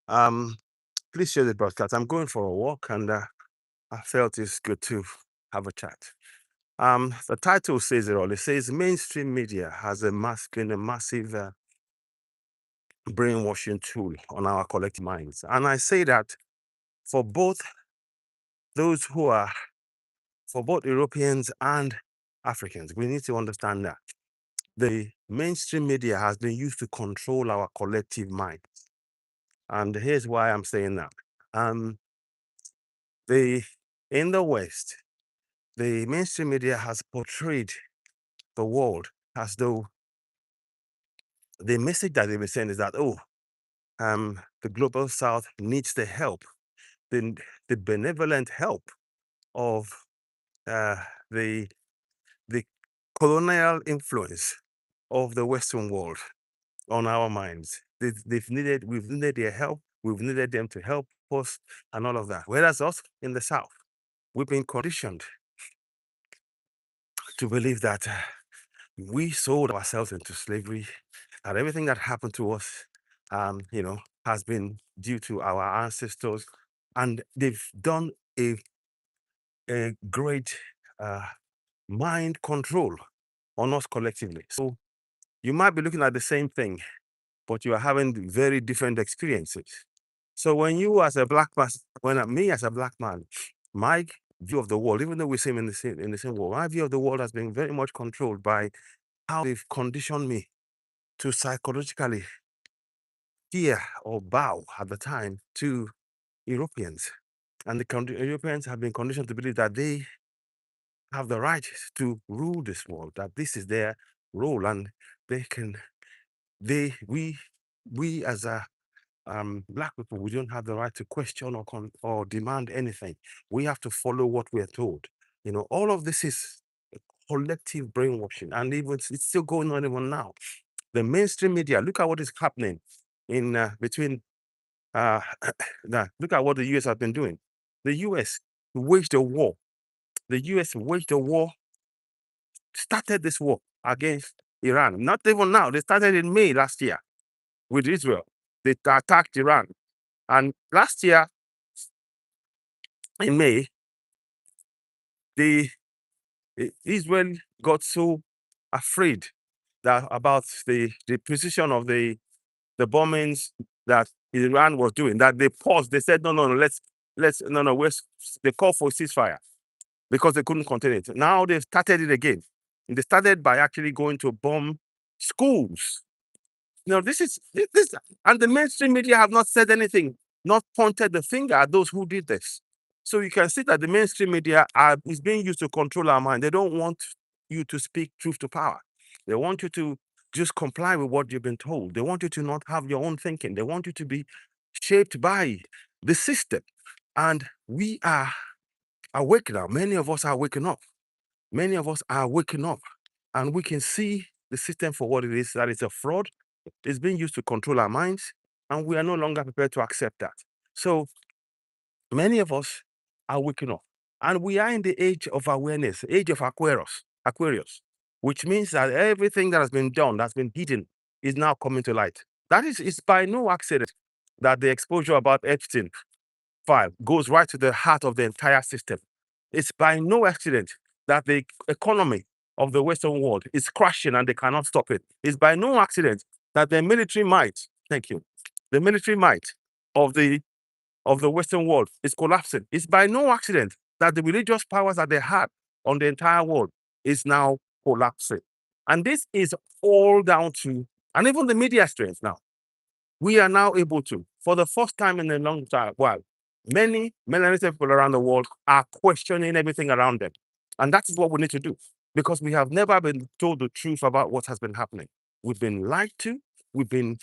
Um, Please share the broadcast. I'm going for a walk, and I felt it's good to have a chat. The title says it all. It says mainstream media has been a massive brainwashing tool on our collective minds, and I say that for both those who are for both Europeans and Africans. We need to understand that the mainstream media has been used to control our collective mind, and here's why I'm saying that. Um, the in the West, the mainstream media has portrayed the world as though the message that they've been saying is that, the global south needs the help, the, the benevolent help of uh, the, the colonial influence of the Western world on our minds. We've needed their help, we've needed them to help us, and all of that. Whereas us in the south, we've been conditioned to believe that we sold ourselves into slavery, and everything that happened to us, has been due to our ancestors, and they've done a great uh, mind control on us collectively. So you might be looking at the same thing, but you are having very different experiences. So when you as a black person, me as a black man, my view of the world, even though we same in the same world, my view of the world has been very much controlled by how they've conditioned me to psychologically fear or bow at the time to Europeans. And the Europeans have been conditioned to believe that they have the right to rule this world, that this is their role, and they can, we as a black people, we don't have the right to question or demand anything. We have to follow what we are told. All of this is collective brainwashing, and even it's still going on even now. The mainstream media, look at what is happening in between uh look at what the US has been doing. The US waged a war. The US waged a war, started this war against Iran. Not even now. They started in May last year with Israel. They attacked Iran. And last year in May, the Israel got so afraid that about the precision of the bombings that Iran was doing, that they paused. They said, no, let's no, no, they called for ceasefire because they couldn't contain it. Now they've started it again. And they started by actually going to bomb schools. This, and the mainstream media have not said anything, not pointed the finger at those who did this. So you can see that the mainstream media is being used to control our mind. They don't want you to speak truth to power. They want you to just comply with what you've been told. They want you to not have your own thinking. They want you to be shaped by the system. And we are awake now. Many of us are waking up. Many of us are waking up, and we can see the system for what it is, that it's a fraud. It's being used to control our minds, and we are no longer prepared to accept that. So many of us are waking up, and we are in the age of awareness, age of Aquarius, which means that everything that has been done, that's been hidden, is now coming to light. That is, it's by no accident that the exposure about Epstein file goes right to the heart of the entire system. It's by no accident that the economy of the Western world is crashing and they cannot stop it. It's by no accident that the military might, thank you, the military might of the Western world is collapsing. It's by no accident that the religious powers that they had on the entire world is now collapsing. And this is all down to, and even the media strength now. We are now able to, for the first time in a long time, well, many melanated people around the world are questioning everything around them. And that is what we need to do, because we have never been told the truth about what has been happening. We've been lied to, we've been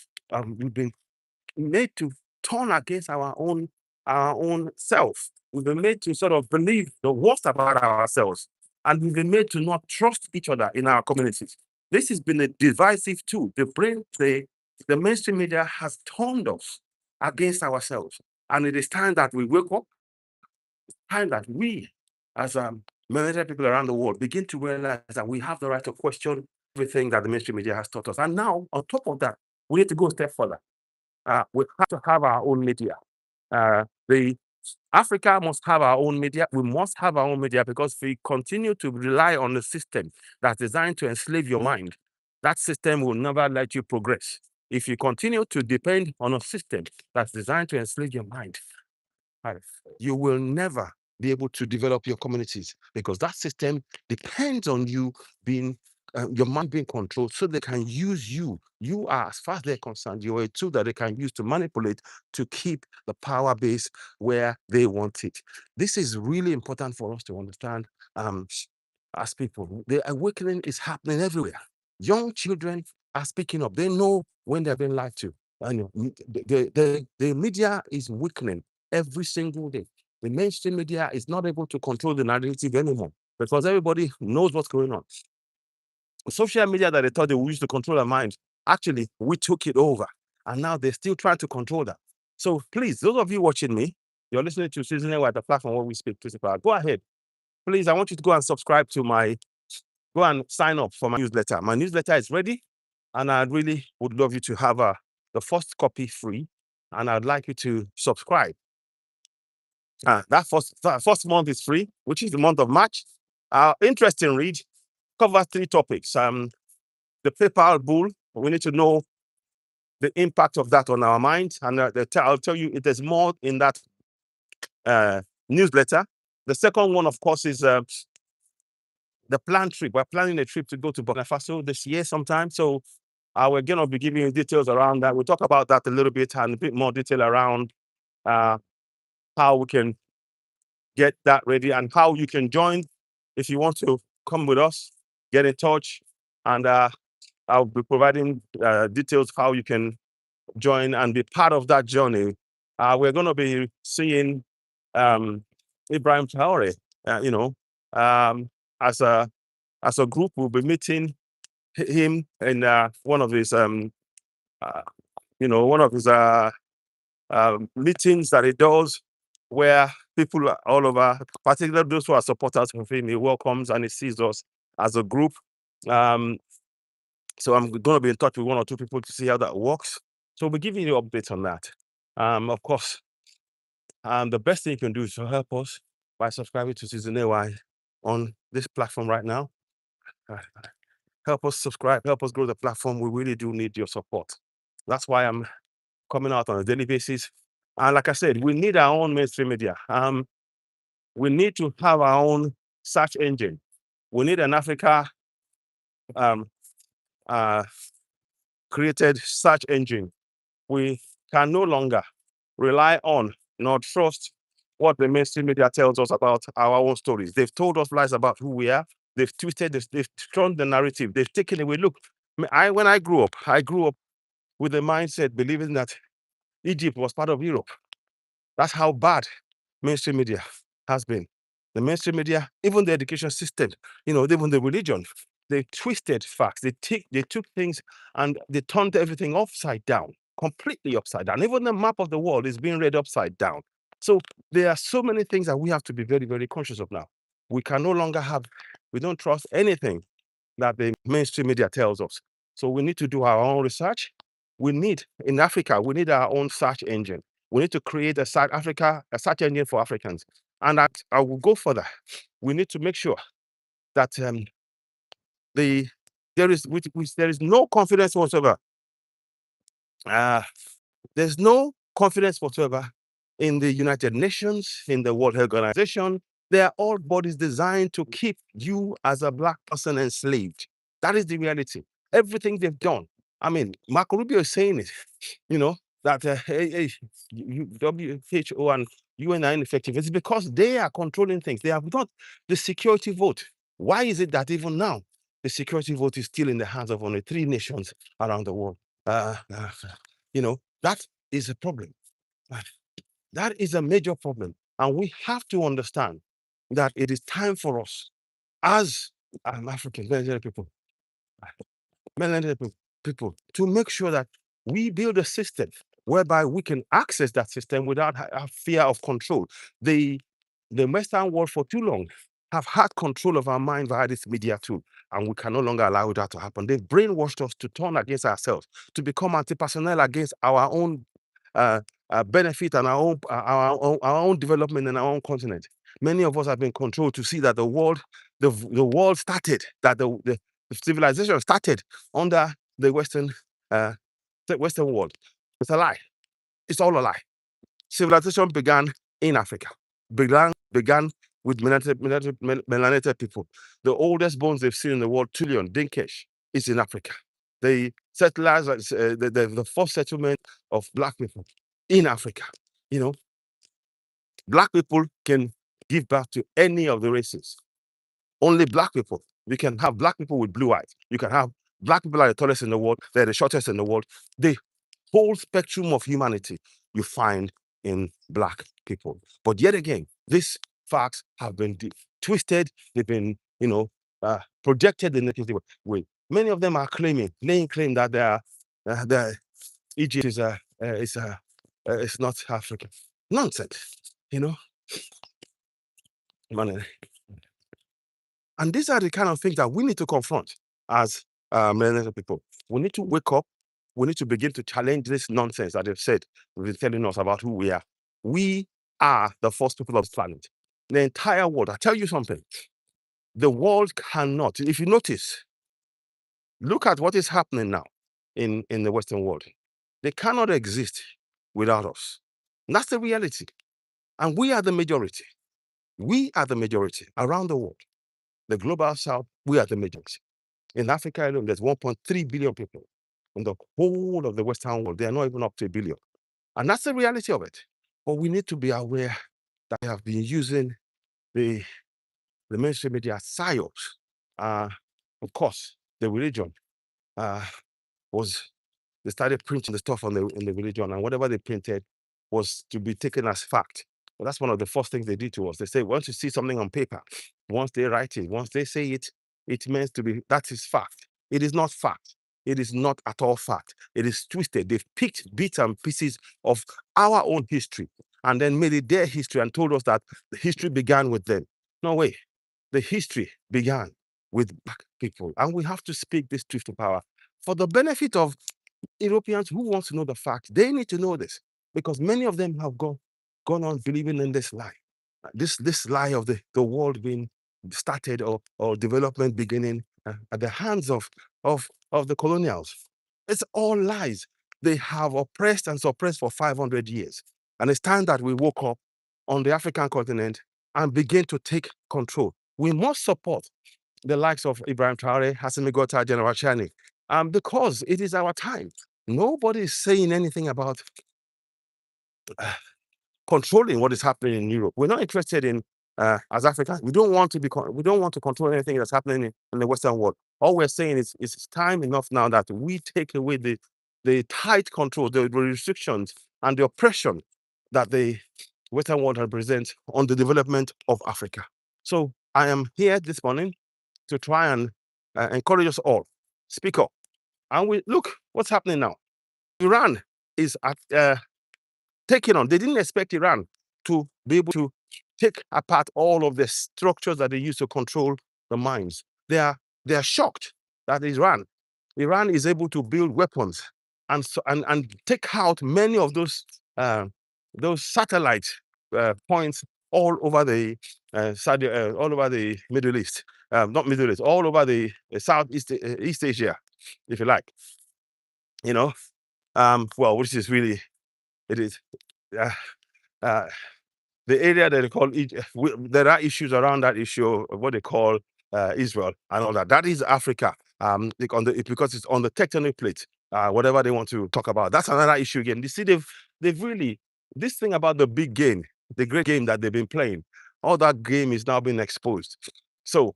made to turn against our own self. We've been made to sort of believe the worst about ourselves, and we've been made to not trust each other in our communities. This has been a divisive tool. The mainstream media has turned us against ourselves, and it is time that we wake up. Time that we, as many people around the world, begin to realize that we have the right to question everything that the mainstream media has taught us. And now, on top of that, we need to go a step further. We have to have our own media. The Africa must have our own media. We must have our own media because if we continue to rely on a system that's designed to enslave your mind, that system will never let you progress. If you continue to depend on a system that's designed to enslave your mind, right, you will never be able to develop your communities because that system depends on you being your mind being controlled so they can use you. You are, as far as they're concerned, you're a tool that they can use to manipulate to keep the power base where they want it. This is really important for us to understand as people. The awakening is happening everywhere. Young children are speaking up. They know when they're being lied to. The media is weakening every single day. The mainstream media is not able to control the narrative anymore because everybody knows what's going on. Social media that they thought they would use to control their minds, actually, we took it over. And now they're still trying to control that. So please, those of you watching me, you're listening to Seasoning at the platform where we speak principal. Go ahead. Please, I want you to go and subscribe to go and sign up for my newsletter. My newsletter is ready. And I really would love you to have the first copy free. And I'd like you to subscribe. That first month is free, which is the month of March. Interesting read, covers 3 topics. The PayPal bull, we need to know the impact of that on our minds. And I'll tell you, there's more in that newsletter. The second one, of course, is the planned trip. We're planning a trip to go to Burkina Faso this year sometime. So we're going to be giving you details around that. We'll talk about that a little bit and a bit more detail around how we can get that ready and how you can join. If you want to come with us, get in touch, and I'll be providing details how you can join and be part of that journey. We're going to be seeing Ibrahim Traore, as a group. We'll be meeting him in one of his meetings that he does, where people all over, particularly those who are supporters of him, he welcomes and he sees us as a group. So I'm going to be in touch with 1 or 2 people to see how that works. So we'll be giving you updates on that. Of course, the best thing you can do is to help us by subscribing to Season AY on this platform right now. Help us subscribe, help us grow the platform. We really do need your support. That's why I'm coming out on a daily basis. And like I said, we need our own mainstream media. We need to have our own search engine. We need an Africa created search engine. We can no longer rely on nor trust what the mainstream media tells us about our own stories. They've told us lies about who we are. They've twisted this, they've turned the narrative, they've taken away. Look, when I grew up with the mindset believing that Egypt was part of Europe. That's how bad mainstream media has been. The mainstream media, even the education system, even the religion, they twisted facts. They took things and they turned everything upside down, completely upside down. Even the map of the world is being read upside down. So there are so many things that we have to be very, very conscious of now. We can no longer we don't trust anything that the mainstream media tells us. So we need to do our own research. In Africa, we need our own search engine. We need to create a search engine for Africans. And I will go further. We need to make sure that there is no confidence whatsoever. There's no confidence whatsoever in the United Nations, in the World Health Organization. They are all bodies designed to keep you as a Black person enslaved. That is the reality. Everything they've done. I mean, Marco Rubio is saying it, that WHO and UN are ineffective. It's because they are controlling things. They have got the security vote. Why is it that even now the security vote is still in the hands of only 3 nations around the world? That is a problem. That is a major problem. And we have to understand that it is time for us as Africans, Nigerian people, to make sure that we build a system whereby we can access that system without a fear of control. The Western world for too long have had control of our mind via this media tool, and we can no longer allow that to happen. They've brainwashed us to turn against ourselves, to become anti-personnel against our own benefit and our own development in our own continent. Many of us have been controlled to see that the world started, that the civilization started under the Western world. It's a lie. It's all a lie. Civilization began in Africa. Began with melanated people. The oldest bones they've seen in the world, Tulion, Dinkesh, is in Africa. The settlers, the first settlement of Black people in Africa. You know, Black people can give birth to any of the races. Only Black people. You can have Black people with blue eyes. You can have Black people are the tallest in the world. They're the shortest in the world. The whole spectrum of humanity you find in Black people. But yet again, these facts have been twisted. They've been, projected in a negative way. Many of them are laying claim that Egypt is not Africa. Nonsense, you know. Man, and these are the kind of things that we need to confront as melanated people. We need to wake up. We need to begin to challenge this nonsense that they've said, they've been telling us about who we are. We are the first people of this planet. The entire world. I tell you something. The world cannot. If you notice, look at what is happening now in the Western world. They cannot exist without us. And that's the reality. And we are the majority. We are the majority around the world. The global south, we are the majority. In Africa alone, there's 1.3 billion people. In the whole of the Western world, they are not even up to 1 billion. And that's the reality of it. But we need to be aware that they have been using the mainstream media as psyops. Of course, the religion they started printing the stuff in the religion, and whatever they printed was to be taken as fact. But that's one of the first things they did to us. They say, once you see something on paper, once they write it, once they say it, it means to be, that is fact. It is not fact. It is not at all fact. It is twisted. They've picked bits and pieces of our own history and then made it their history and told us that the history began with them. No way. The history began with Black people. And we have to speak this truth to power for the benefit of Europeans who want to know the facts. They need to know this because many of them have gone on believing in this lie. This lie of the world being started or development beginning at the hands of the colonials. It's all lies. They have oppressed and suppressed for 500 years. And it's time that we woke up on the African continent and begin to take control. We must support the likes of Ibrahim Traore, Hassimi Gota, General Chani, because it is our time. Nobody is saying anything about controlling what is happening in Europe. We're not interested in, as Africans, we don't want to control anything that's happening in the Western world. All we're saying is it's time enough now that we take away the tight control, the restrictions, and the oppression that the Western world represents on the development of Africa. So I am here this morning to try and encourage us all. Speak up. And we look what's happening now. Iran is taking on. They didn't expect Iran to be able to take apart all of the structures that they use to control the minds. They are shocked that Iran is able to build weapons and take out many of those satellite points all over the all over the Middle East, not Middle East, all over the Southeast East Asia, if you like. Well, which is really, it is the area that they call there are issues around that issue of what they call Israel and all that. That is Africa, because it's on the tectonic plate. Whatever they want to talk about, that's another issue again. You see, they've really, this thing about the big game, the great game that they've been playing, all that game is now being exposed. So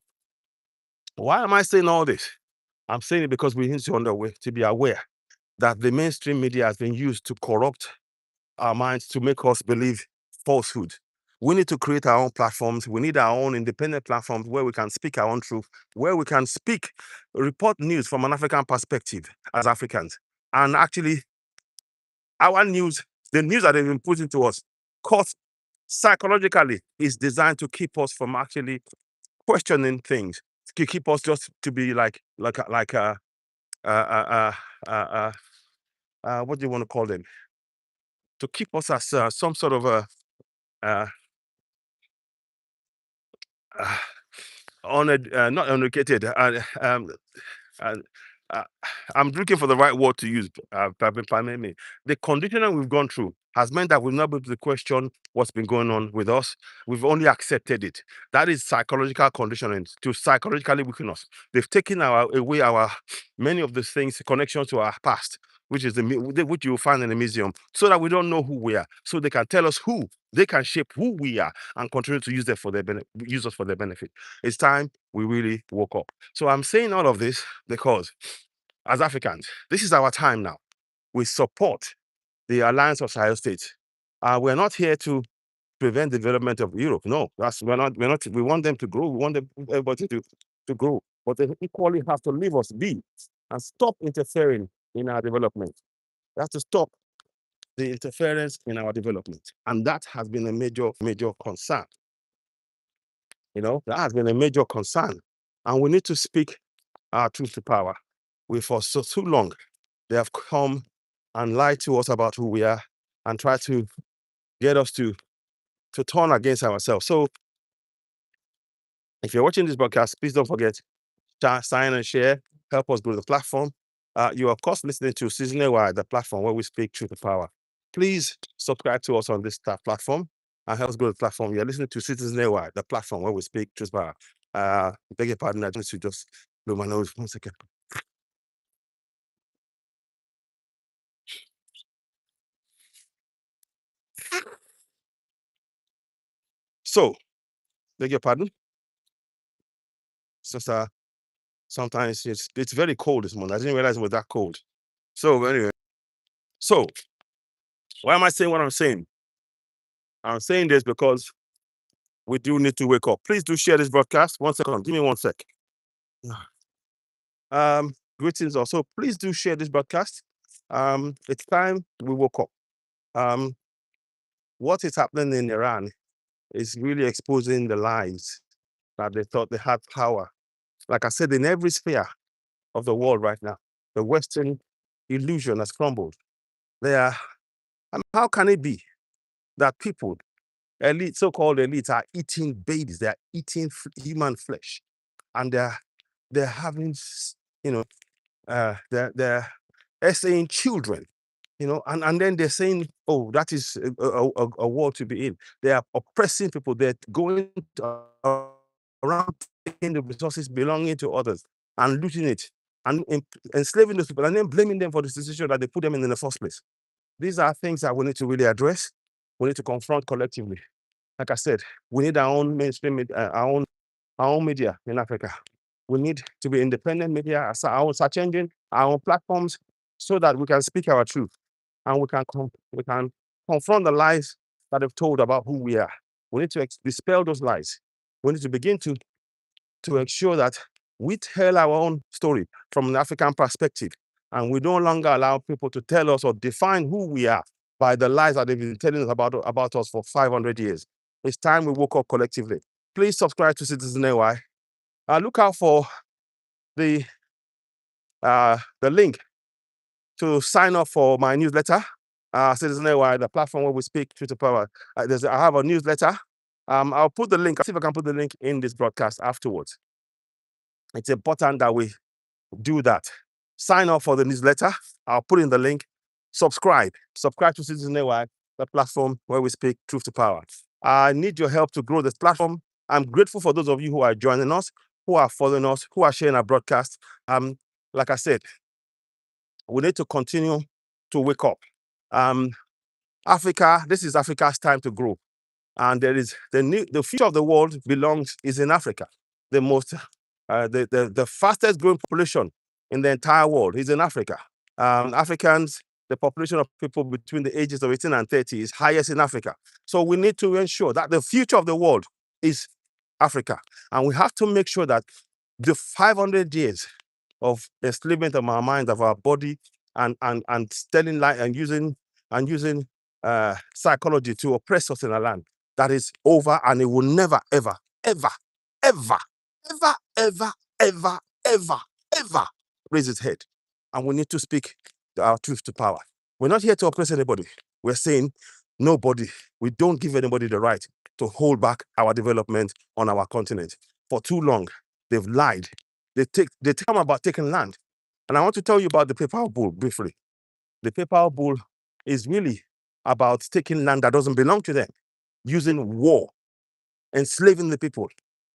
why am I saying all this? I'm saying it because we need to be aware that the mainstream media has been used to corrupt our minds, to make us believe falsehood. We need to create our own platforms. We need our own independent platforms where we can speak our own truth, where we can report news from an African perspective as Africans. And actually, our news, the news that they've been putting to us, cause psychologically is designed to keep us from actually questioning things, to keep us just to be what do you want to call them? to keep us as some sort of a uh, uh, not uneducated. Uh, uh, I'm looking for the right word to use. Pardon me. The conditioning we've gone through has meant that we've not been able to question what's been going on with us. We've only accepted it. That is psychological conditioning to psychologically weaken us. They've taken away our many of the things, connections to our past, which is which you'll find in the museum, so that we don't know who we are. So they can tell us who they can shape who we are and continue to use them for their use us for their benefit. It's time we really woke up. So I'm saying all of this because as Africans, this is our time now. We support the Alliance of Sahel States. We're not here to prevent the development of Europe. No, we're not. We want them to grow. We want everybody to grow. But they equally have to leave us be and stop interfering in our development. They have to stop the interference in our development. And that has been a major concern. That has been a major concern. And we need to speak our truth to power. For so too long, they have come and lied to us about who we are and try to get us to turn against ourselves. So if you're watching this broadcast, please don't forget to sign and share, help us grow the platform. You're, of course, listening to Seasonal Wide, the platform where we speak truth to power. Please subscribe to us on this platform and help us grow the platform. You're listening to Citizen Wide, the platform where we speak truth to power. Beg your pardon, I just blow my nose 1 second. So, beg your pardon. So, sometimes it's very cold this morning. I didn't realize it was that cold. So anyway, why am I saying what I'm saying? I'm saying this because we do need to wake up. Please do share this broadcast. 1 second. Give me 1 sec. Greetings also. Please do share this broadcast. It's time we woke up. What is happening in Iran is really exposing the lies that they thought they had power. Like I said, in every sphere of the world right now, the Western illusion has crumbled. How can it be that people, elite, so-called elites, are eating babies? They are eating human flesh, and they're having, they're essaying children, and then they're saying, oh, that is a war to be in. They are oppressing people. They're going around taking the resources belonging to others and looting it and enslaving those people and then blaming them for the situation that they put them in the first place. These are things that we need to really address. We need to confront collectively. Like I said, we need our own mainstream, our own media in Africa. We need to be independent media, our own search engine, our own platforms, so that we can speak our truth and we can confront the lies that they've told about who we are. We need to dispel those lies. We need to begin to ensure that we tell our own story from an African perspective, and we no longer allow people to tell us or define who we are by the lies that they've been telling us about us for 500 years. It's time we woke up collectively. Please subscribe to Citizen AY. Look out for the link to sign up for my newsletter, Citizen AY, the platform where we speak truth to power. I have a newsletter. I'll put the link. I'll see if I can put the link in this broadcast afterwards. It's important that we do that. Sign up for the newsletter. I'll put in the link. Subscribe to Citizen AY, the platform where we speak truth to power. I need your help to grow this platform. I'm grateful for those of you who are joining us, who are following us, who are sharing our broadcast. Like I said, we need to continue to wake up. Africa, this is Africa's time to grow. And there is the future of the world is in Africa. The fastest growing population in the entire world is in Africa. Africans, the population of people between the ages of 18 and 30 is highest in Africa. So we need to ensure that the future of the world is Africa. And we have to make sure that the 500 years of enslavement of our mind, of our body, and telling lie and using psychology to oppress us in our land, that is over, and it will never, ever, ever, ever, ever, ever, ever, ever, ever raise its head. And we need to speak our truth to power. We're not here to oppress anybody. We're saying nobody, we don't give anybody the right to hold back our development on our continent. For too long, they've lied. They come about taking land. And I want to tell you about the papal bull briefly. The papal bull is really about taking land that doesn't belong to them, using war, enslaving the people,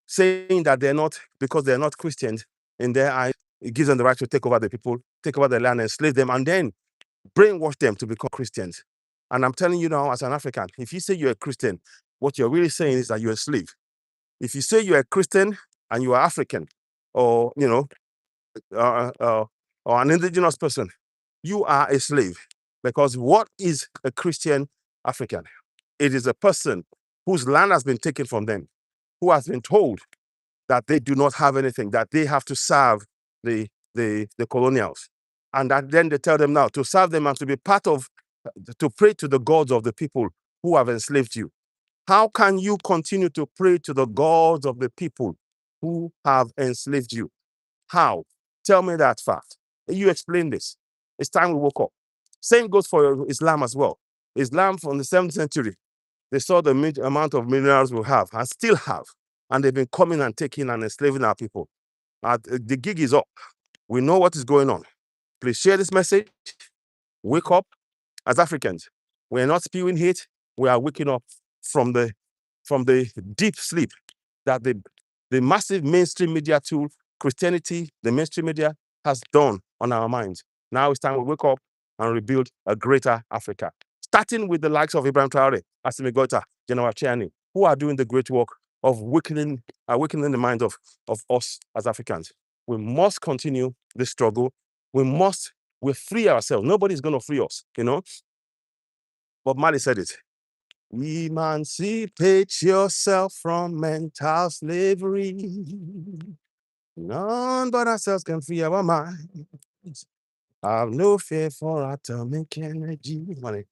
saying that they're not, because they're not Christians in their eyes, it gives them the right to take over the people, take over the land, enslave them, and then brainwash them to become Christians. And I'm telling you now, as an African, if you say you're a Christian, what you're really saying is that you're a slave. If you say you're a Christian and you are African, or or an indigenous person, you are a slave. Because what is a Christian African? It is a person whose land has been taken from them, who has been told that they do not have anything, that they have to serve the colonials. And that then they tell them now to serve them and to be part of, to pray to the gods of the people who have enslaved you. How can you continue to pray to the gods of the people who have enslaved you? How? Tell me that fact. You explain this. It's time we woke up. Same goes for Islam as well. Islam from the 7th century, they saw the amount of minerals we have and still have. And they've been coming and taking and enslaving our people. The gig is up. We know what is going on. Please share this message. Wake up as Africans. We're not spewing hate. We are waking up from the deep sleep that the massive mainstream media tool, Christianity, the mainstream media, has done on our minds. Now it's time we wake up and rebuild a greater Africa. Starting with the likes of Ibrahim Traore, Assimi Goita, General Chiani, who are doing the great work of awakening the minds of us as Africans. We must continue this struggle. We free ourselves. Nobody's going to free us, Bob Marley said it. Emancipate yourself from mental slavery. None but ourselves can free our minds. Have no fear for atomic energy. Money.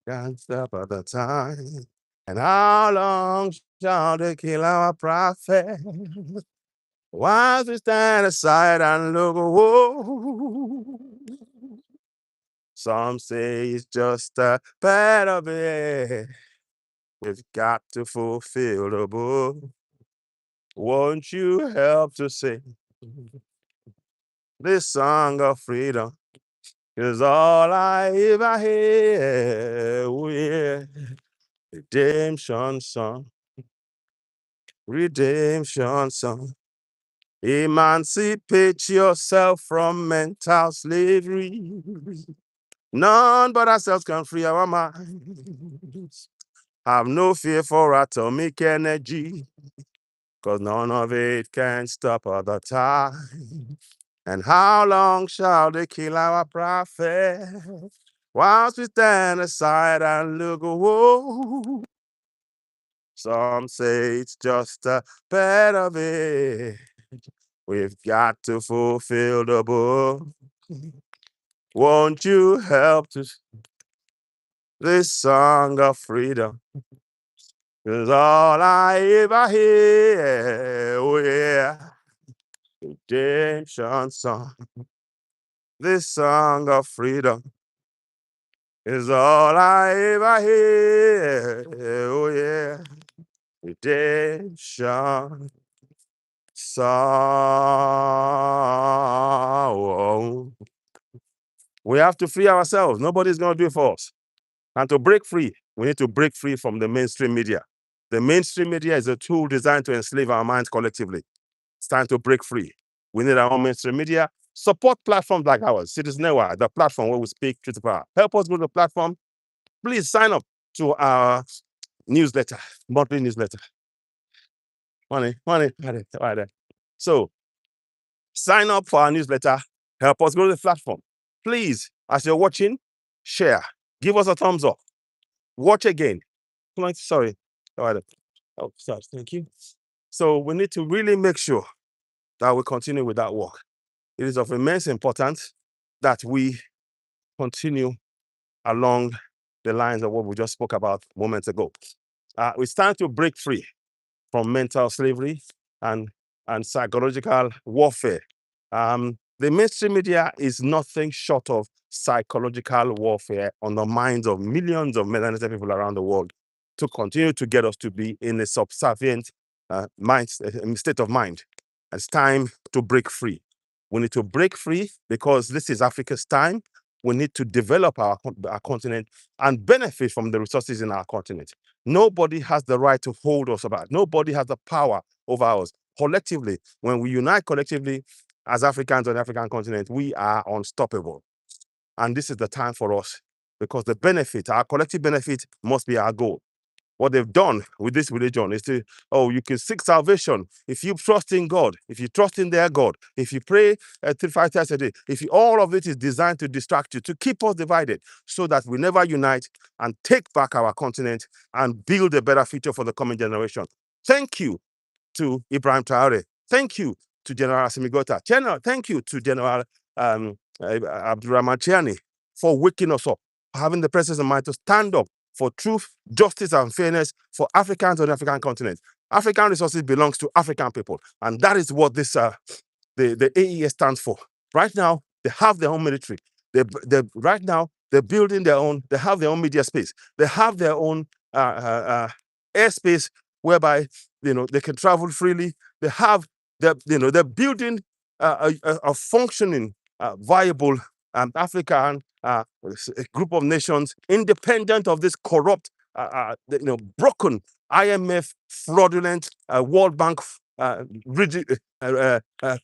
Can't stop at the time. And how long shall they kill our prophet? While we stand aside and look, whoa. Some say it's just a part of it. We've got to fulfill the book. Won't you help to sing this song of freedom? Is all I ever hear. Oh, yeah. Redemption song. Redemption song. Emancipate yourself from mental slavery. None but ourselves can free our minds. Have no fear for atomic energy, because none of it can stop at the time. And how long shall they kill our prophets, whilst we stand aside and look, whoa. Some say it's just a part of it. We've got to fulfill the book. Won't you help to this song of freedom? 'Cause all I ever hear, oh yeah, redemption song. This song of freedom is all I ever hear, oh yeah, redemption song. We have to free ourselves. Nobody's going to do it for us. And to break free, we need to break free from the mainstream media. The mainstream media is a tool designed to enslave our minds collectively. It's time to break free. We need our own mainstream media. Support platforms like ours, Citizen Network, the platform where we speak truth to power. Help us grow the platform. Please sign up to our newsletter, monthly newsletter. Money. Right there. So sign up for our newsletter. Help us grow the platform. Please, as you're watching, share. Give us a thumbs up. Watch again. Sorry. All right. Oh, sorry. Thank you. So we need to really make sure that we continue with that work. It is of immense importance that we continue along the lines of what we just spoke about moments ago. It's time to break free from mental slavery and psychological warfare. The mainstream media is nothing short of psychological warfare on the minds of millions of melanated people around the world to continue to get us to be in a subservient state of mind. It's time to break free. We need to break free because this is Africa's time. We need to develop our continent and benefit from the resources in our continent. Nobody has the right to hold us back. Nobody has the power over us. Collectively, when we unite collectively as Africans on the African continent, we are unstoppable. And this is the time for us because the benefit, our collective benefit, must be our goal. What they've done with this religion is to, oh, you can seek salvation if you trust in God, if you trust in their God, if you pray 5 times a day, if you, all of it is designed to distract you, to keep us divided so that we never unite and take back our continent and build a better future for the coming generation. Thank you to Ibrahim Traore. Thank you to General Assimi Goïta. Thank you to General Abdurrahman Chiani for waking us up, for having the presence of mind to stand up for truth, justice, and fairness for Africans on the African continent. African resources belongs to African people, and that is what this the AES stands for. Right now, they have their own military. Right now they're building their own. They have their own media space. They have their own airspace whereby they can travel freely. They have they're building a functioning, viable African group of nations, independent of this corrupt, broken IMF fraudulent World Bank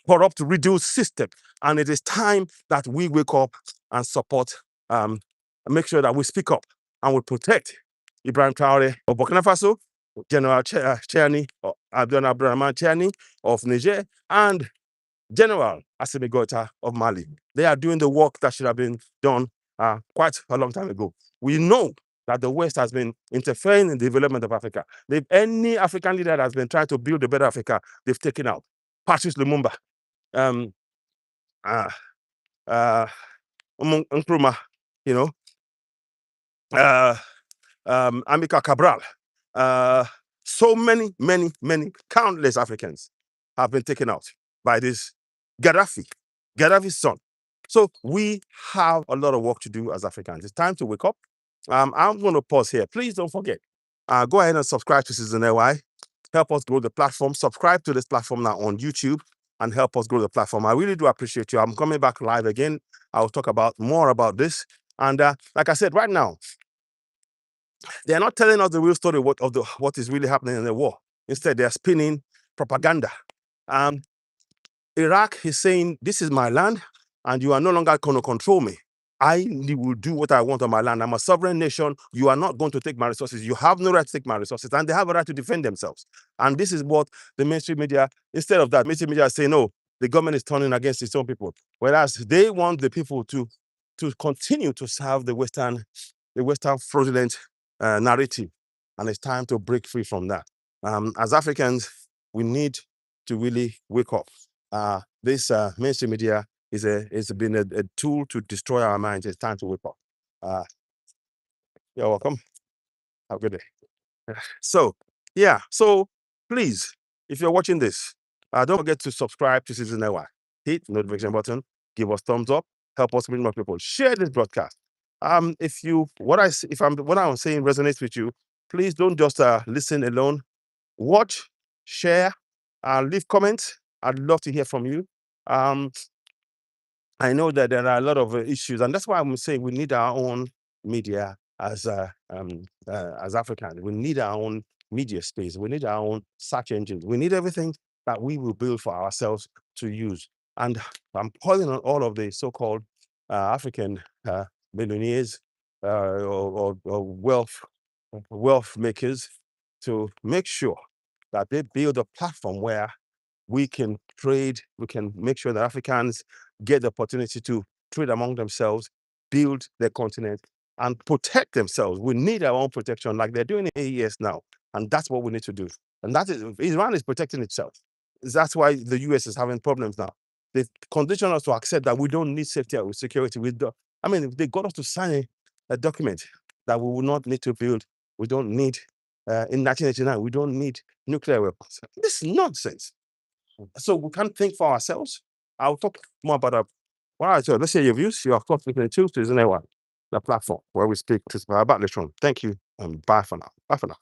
corrupt, reduced system. And it is time that we wake up and support, make sure that we speak up and we protect Ibrahim Traore of Burkina Faso, General Chiani, Abdurrahman Chiani of Niger, and General Assimi Goïta of Mali. They are doing the work that should have been done quite a long time ago. We know that the West has been interfering in the development of Africa. Any African leader that has been trying to build a better Africa, they've taken out. Patrice Lumumba, Nkrumah, Amilcar Cabral, so many, countless Africans have been taken out by this Gaddafi's son. So we have a lot of work to do as Africans. It's time to wake up. I'm going to pause here. Please don't forget, go ahead and subscribe to Citizen AY. Help us grow the platform. Subscribe to this platform now on YouTube and help us grow the platform. I really do appreciate you. I'm coming back live again. I'll talk more about this. And like I said, right now, they're not telling us the real story of what is really happening in the war. Instead, they're spinning propaganda. Iraq is saying, this is my land, and you are no longer going to control me. I will do what I want on my land. I'm a sovereign nation. You are not going to take my resources. You have no right to take my resources, and they have a right to defend themselves. And this is what the mainstream media, instead of that, mainstream media is saying, no, the government is turning against its own people. Whereas they want the people to continue to serve the Western fraudulent narrative. And it's time to break free from that. As Africans, we need to really wake up. This mainstream media it's been a tool to destroy our minds. It's time to wake up. You're welcome. Have a good day. So please, if you're watching this, don't forget to subscribe to Citizen Network. Hit the notification button, give us thumbs up, help us meet more people. Share this broadcast. If what I'm saying resonates with you, please don't just listen alone. Watch, share, leave comments. I'd love to hear from you. I know that there are a lot of issues, and that's why I'm saying we need our own media as Africans. We need our own media space. We need our own search engines. We need everything that we will build for ourselves to use. And I'm calling on all of the so-called African millionaires or wealth makers to make sure that they build a platform where we can trade, we can make sure that Africans get the opportunity to trade among themselves, build their continent, and protect themselves. We need our own protection, like they're doing in AES now. And that's what we need to do. And that is, Iran is protecting itself. That's why the US is having problems now. They've conditioned us to accept that we don't need safety or security. They got us to sign a document that we will not need to build. We don't need, in 1989, we don't need nuclear weapons. This is nonsense. So we can't think for ourselves. I'll talk more about that. All right, so let's hear your views. You are, of course, listening to Isn't It One, the platform where we speak to about later on. Thank you, and bye for now. Bye for now.